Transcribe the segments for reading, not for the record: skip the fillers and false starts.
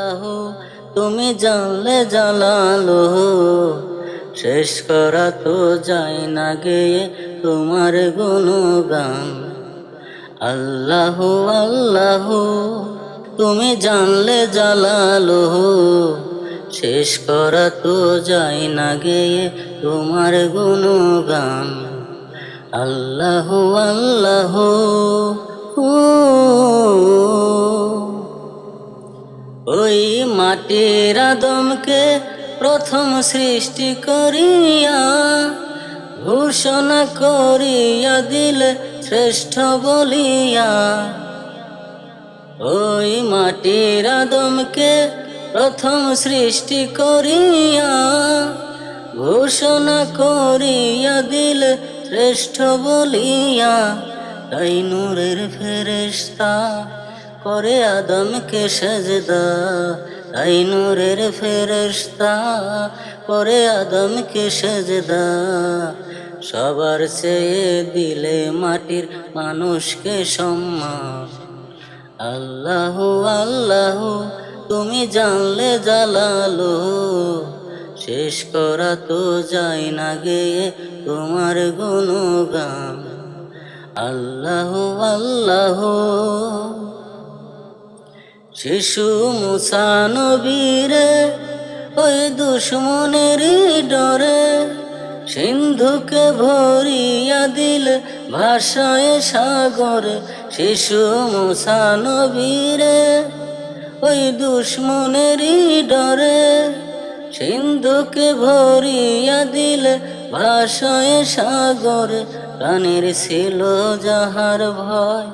আল্লাহ তুমি জানলে জালালো, শেষ করা তো যায় না গেয়ে তোমার গুণগান। আল্লাহ আল্লাহ তুমি জানলে জালালো, শেষ করা তো যায় না গেয়ে তোমার গুণগান। আল্লাহ আল্লাহ ওই মাটির আদমকে প্রথম সৃষ্টি করিয়া ঘোষণা করিয়া দিলে শ্রেষ্ঠ বলিয়া। ওই মাটির আদমকে প্রথম সৃষ্টি করিয়া ঘোষণা করিয়া দিলে শ্রেষ্ঠ বলিয়া। তাই নূরের ফেরেশতা করে আদমকে সেজদা, তাই নূরের ফেরেশতা করে আদমকে সেজদা। সবার চেয়ে দিলে মাটির মানুষকে সম্মান। আল্লাহ আল্লাহ তুমি জানলে জালালো, শেষ করা তো যায় না গেয়ে তোমার গুণগান। আল্লাহ আল্লাহ শিশু মুসা নবীরে ওই দুশ্মনেরই ডরে সিন্ধুকে ভরিয়া দিল ভাষায় সাগরে। শিশু মুসা নবীরে ওই দুশ্মনেরই ডরে সিন্ধুকে ভরিয়া দিল ভাষায় সাগরে। প্রাণের ছিল যাহার ভয়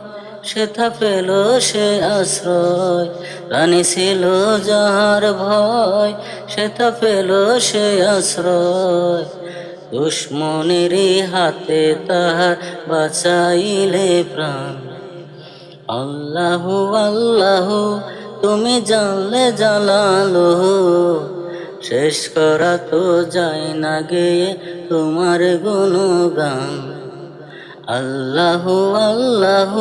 সেথা পেল সে আশ্রয়, প্রাণী ছিল যাহার ভয় সেথা পেল সে আশ্রয়। দুশ্মনেরই হাতে তাহার বাঁচাইলে প্রাণ। আল্লাহ আল্লাহ তুমি জানলে জালালো, শেষ করা তো যায় না গেয়ে তোমার গুণগান। আল্লাহ আল্লাহ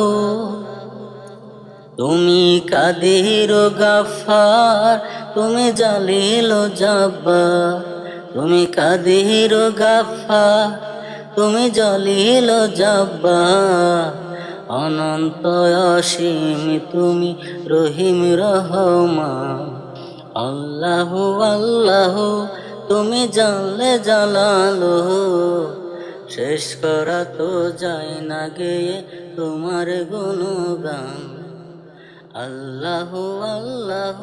তুমি কাদির গাফার, তুমি জালিল জাব্বার। তুমি কাদির গাফার, তুমি জালিল জাব্বার। অনন্ত অসীম তুমি রহিম রহমান। আল্লাহ আল্লাহ তুমি জানলে জালালো, শেষ করা তো যায় না গেয়ে তোমার গুণগান। আল্লাহ আল্লাহ